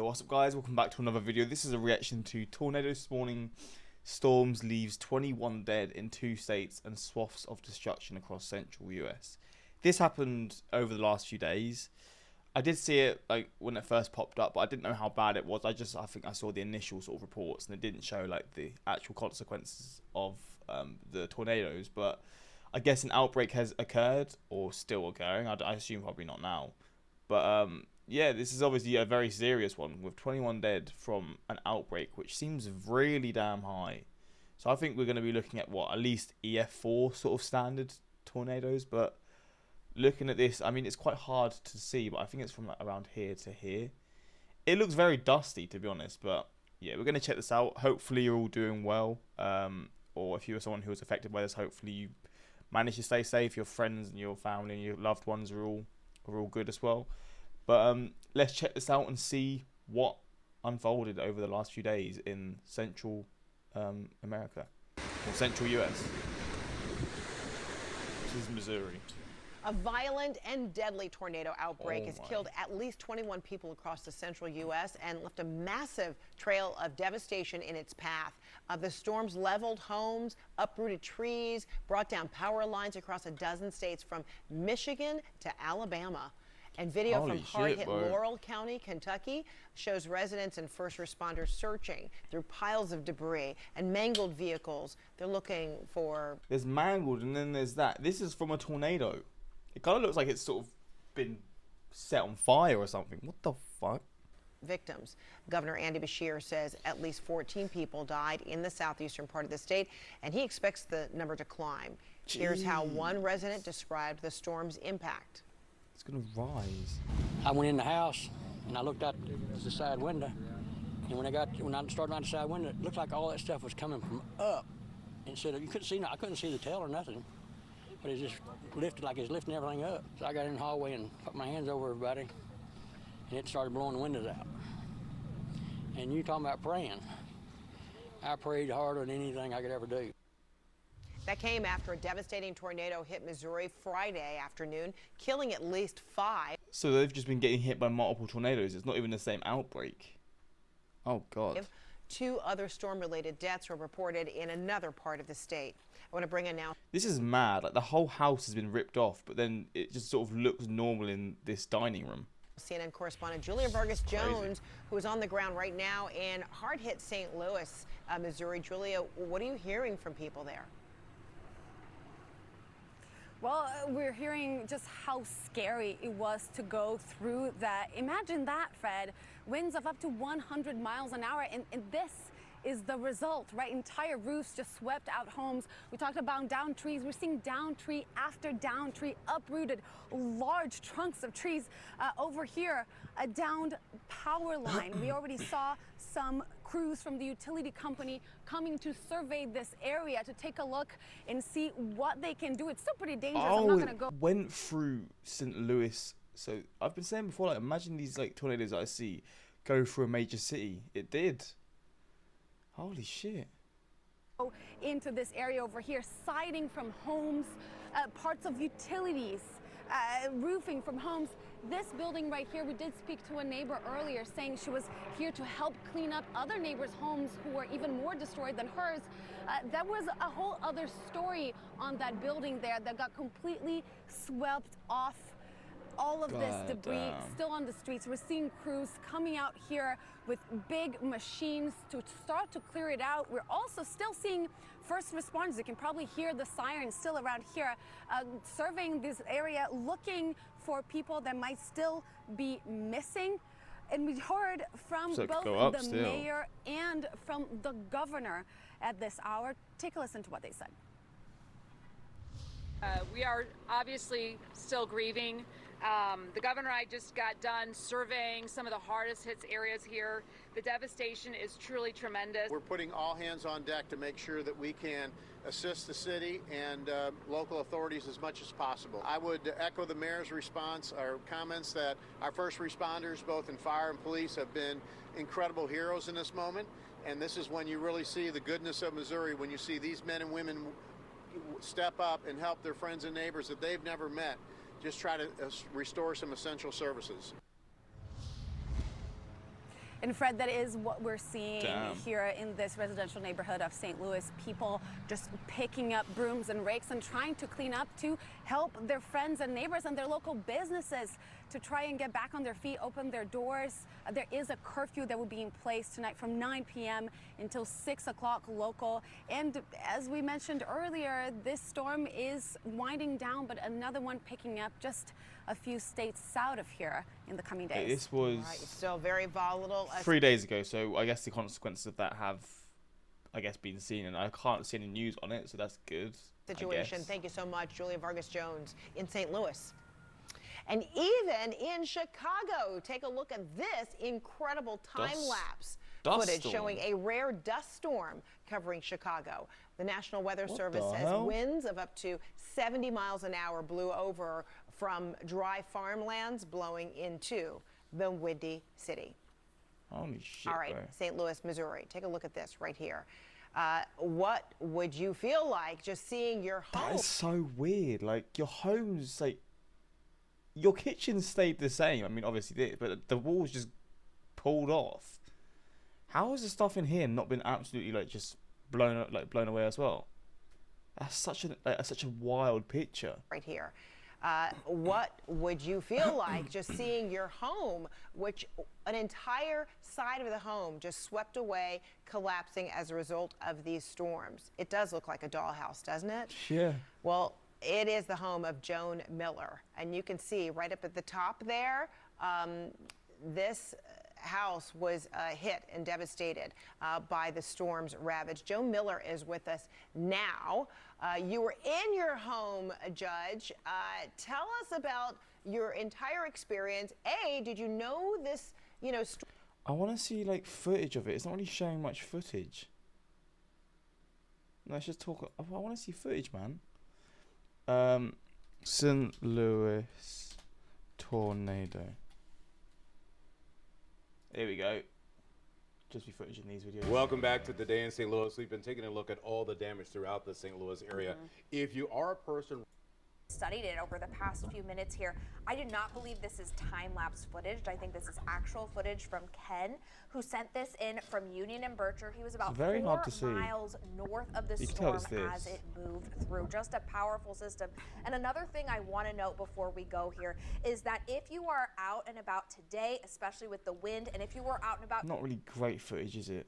Yo, what's up guys, welcome back to another video. This is a reaction to tornado spawning storms leaves 21 dead in 2 states and swaths of destruction across central US. This happened over the last few days. I did see it like when it first popped up, but I didn't know how bad it was. I think I saw the initial sort of reports and it didn't show like the actual consequences of the tornadoes. But I guess an outbreak has occurred or still occurring. I assume probably not now. But yeah, this is obviously a very serious one with 21 dead from an outbreak, which seems really damn high. So I think we're going to be looking at at least EF4 sort of standard tornadoes. But looking at this, I mean, it's quite hard to see, but I think it's from like around here to here. It looks very dusty, to be honest. But yeah, we're going to check this out. Hopefully you're all doing well. Or if you were someone who was affected by this, hopefully you managed to stay safe. Your friends and your family and your loved ones are all good as well. But let's check this out and see what unfolded over the last few days in Central America, or Central US. This is Missouri. A violent and deadly tornado outbreak has killed at least 21 people across the central U.S. and left a massive trail of devastation in its path. The storms leveled homes, uprooted trees, brought down power lines across a dozen states from Michigan to Alabama. And video from hard-hit Laurel County, Kentucky, shows residents and first responders searching through piles of debris and mangled vehicles. They're looking for... There's mangled and then there's that. This is from a tornado. It kind of looks like it's sort of been set on fire or something. What the fuck? Victims. Governor Andy Beshear says at least 14 people died in the southeastern part of the state, and he expects the number to climb. Jeez. Here's how one resident described the storm's impact. It's going to rise. I went in the house and I looked out the side window, and when I started out the side window, it looked like all that stuff was coming from up. Instead of, you couldn't see, I couldn't see the tail or nothing, but it just lifted like it's lifting everything up. So I got in the hallway and put my hands over everybody, and it started blowing the windows out. And you talking about praying. I prayed harder than anything I could ever do. That came after a devastating tornado hit Missouri Friday afternoon, killing at least 5. So they've just been getting hit by multiple tornadoes. It's not even the same outbreak. Oh, God. 2 other storm-related deaths were reported in another part of the state. I want to bring in now. This is mad. Like, the whole house has been ripped off, but then it just sort of looks normal in this dining room. CNN correspondent Julia Vargas-Jones, who is on the ground right now in hard-hit St. Louis, Missouri. Julia, what are you hearing from people there? Well, we're hearing just how scary it was to go through that. Imagine that, Fred. Winds of up to 100 miles an hour, and this is the result, right? Entire roofs just swept out homes. We talked about down trees. We're seeing down tree after down tree, uprooted large trunks of trees. Over here, a downed power line. We already saw some crews from the utility company coming to survey this area to take a look and see what they can do. It's still pretty dangerous. I'm not gonna go. Went through St. Louis. So I've been saying before, like, imagine these like tornadoes that I see go through a major city. It did. Holy shit. Into this area over here, siding from homes, parts of utilities, roofing from homes. This building right here, we did speak to a neighbor earlier saying she was here to help clean up other neighbors' homes who were even more destroyed than hers. That was a whole other story on that building there that got completely swept off. All of this debris still on the streets. We're seeing crews coming out here with big machines to start to clear it out. We're also still seeing first responders. You can probably hear the sirens still around here, surveying this area, looking for people that might still be missing. And we heard from both the mayor and from the governor at this hour. Take a listen to what they said. We are obviously still grieving. The governor and I just got done surveying some of the hardest hit areas here. The devastation is truly tremendous. We're putting all hands on deck to make sure that we can assist the city and local authorities as much as possible. I would echo the mayor's response, or comments, that our first responders, both in fire and police, have been incredible heroes in this moment. And this is when you really see the goodness of Missouri, when you see these men and women step up and help their friends and neighbors that they've never met, just try to restore some essential services. And Fred, that is what we're seeing Damn. here in this residential neighborhood of St. Louis. People just picking up brooms and rakes and trying to clean up to help their friends and neighbors and their local businesses to try and get back on their feet, open their doors. There is a curfew that will be in place tonight from 9 p.m. until 6 o'clock local. And as we mentioned earlier, this storm is winding down, but another one picking up just a few states south of here in the coming days. This was still very volatile. 3 days ago, so I guess the consequences of that have, I guess, been seen, and I can't see any news on it, so that's good. Situation. Thank you so much, Julia Vargas Jones in St. Louis. And even in Chicago, take a look at this incredible time-lapse footage showing a rare dust storm covering Chicago. The National Weather Service says winds of up to 70 miles an hour blew over from dry farmlands blowing into the Windy City. Holy shit. All right, bro. St. Louis, Missouri. Take a look at this right here. What would you feel like just seeing your home? That is so weird. Like, your home's like, your kitchen stayed the same. I mean, obviously it did, but the walls just pulled off. How has the stuff in here not been absolutely like just blown away as well? That's such a wild picture. Right here. What would you feel like just seeing your home, which an entire side of the home just swept away, collapsing as a result of these storms? It does look like a dollhouse, doesn't it? Yeah. Well, it is the home of Joan Miller. And you can see right up at the top there, this house was hit and devastated by the storm's ravage. Joan Miller is with us now. You were in your home, Judge. Tell us about your entire experience. Did you know this, I want to see like footage of it. It's not really showing much footage. Let's just talk. I want to see footage, man. St. Louis tornado. Here we go. Just be footage in these videos. Welcome back to Today in St. Louis. We've been taking a look at all the damage throughout the St. Louis area. If you are a person studied it over the past few minutes here, I do not believe this is time-lapse footage. I think this is actual footage from Ken, who sent this in from Union and Bercher. He was about 4 miles north of the storm as it moved through. Just a powerful system. And another thing I want to note before we go here is that if you are out and about today, especially with the wind, and if you were out and about... Not really great footage, is it?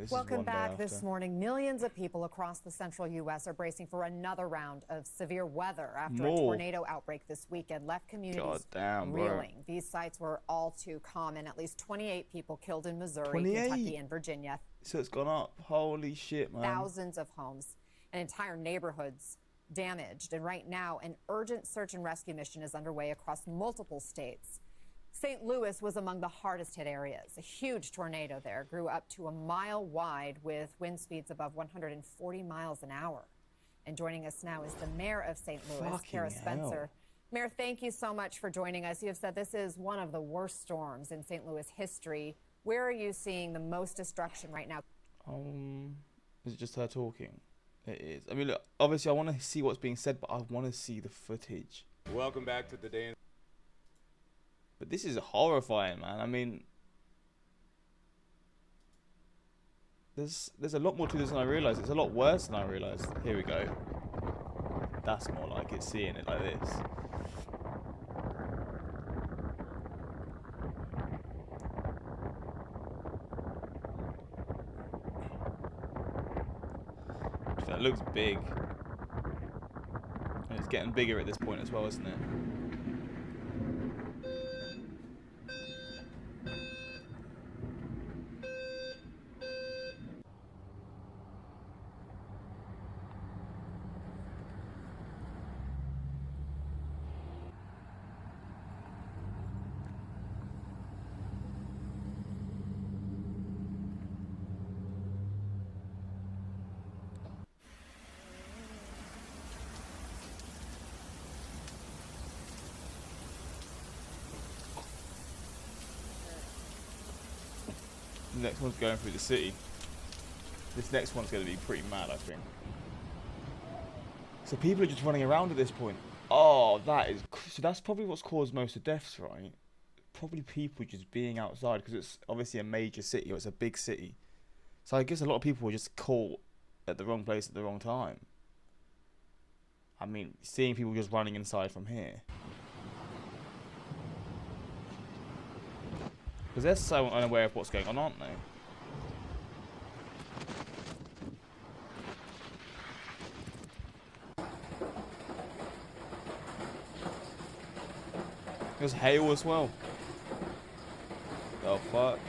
Welcome back. This morning, millions of people across the central U.S. are bracing for another round of severe weather after a tornado outbreak this weekend left communities reeling. These sites were all too common. At least 28 people killed in Missouri, Kentucky, and Virginia. So it's gone up. Holy shit, man. Thousands of homes and entire neighborhoods damaged. And right now, an urgent search and rescue mission is underway across multiple states. St. Louis was among the hardest hit areas. A huge tornado there grew up to a mile wide with wind speeds above 140 miles an hour. And joining us now is the mayor of St. Louis, Kara Spencer. Mayor, thank you so much for joining us. You have said this is one of the worst storms in St. Louis history. Where are you seeing the most destruction right now? Is it just her talking? It is. I mean, look, obviously I want to see what's being said, but I want to see the footage. Welcome back to Today in... But this is horrifying, man. I mean, there's a lot more to this than I realised. It's a lot worse than I realised. Here we go. That's more like it, seeing it like this. That looks big. And it's getting bigger at this point as well, isn't it? The next one's going through the city. This next one's going to be pretty mad, I think. So people are just running around at this point. Oh, that is... So that's probably what's caused most of the deaths, right? probably people just being outside because it's obviously a major city or it's a big city. So I guess a lot of people were just caught at the wrong place at the wrong time. I mean, seeing people just running inside from here. Because they're so unaware of what's going on, aren't they? There's hail as well. Oh fuck.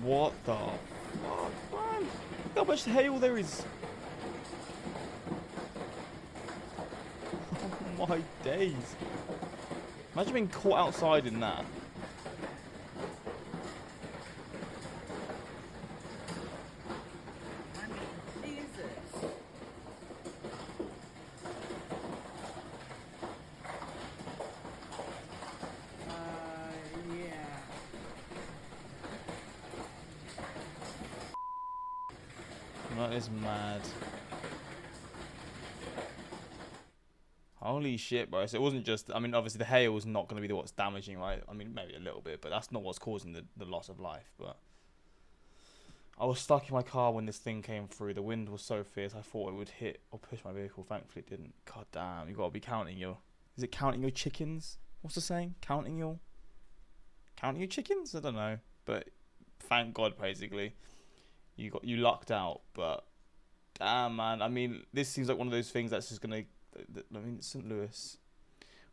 What the fuck, man? Look how much hail there is. Oh my days. Imagine being caught outside in that. I mean, Jesus. Yeah. That is mad. Holy shit, bro. So it wasn't just... I mean, obviously the hail is not going to be what's damaging, right? I mean, maybe a little bit, but that's not what's causing the loss of life. But I was stuck in my car when this thing came through. The wind was so fierce, I thought it would hit or push my vehicle. Thankfully, it didn't. God damn, you got to be counting your... Is it counting your chickens? What's the saying? Counting your chickens? I don't know. But thank God, basically. You lucked out, but... Damn, man. I mean, this seems like one of those things that's just going to... I mean, St. Louis.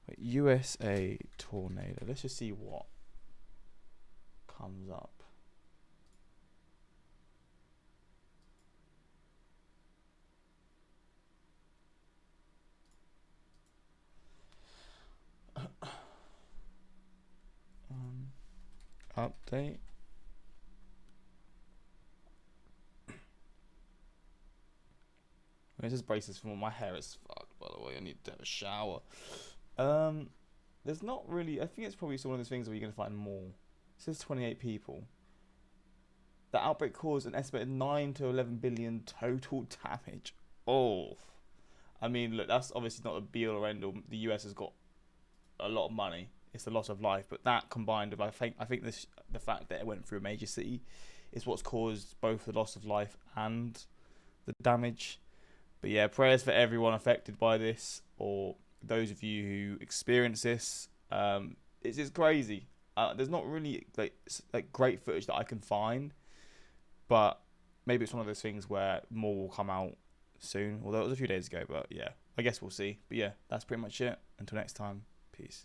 Wait, USA tornado. Let's just see what comes up. Update. This is braces from my hair is fucked, by the way. I need to have a shower. There's not really... I think it's probably one of those things where you're going to find more. It says 28 people. The outbreak caused an estimated 9 to 11 billion total damage. Oh. I mean, look, that's obviously not a be-all or end-all. The US has got a lot of money. It's the loss of life. But that combined with, I think the fact that it went through a major city is what's caused both the loss of life and the damage. But yeah, prayers for everyone affected by this, or those of you who experience this. It's crazy. There's not really like great footage that I can find, but maybe it's one of those things where more will come out soon. Although it was a few days ago, but yeah, I guess we'll see. But yeah, that's pretty much it. Until next time, peace.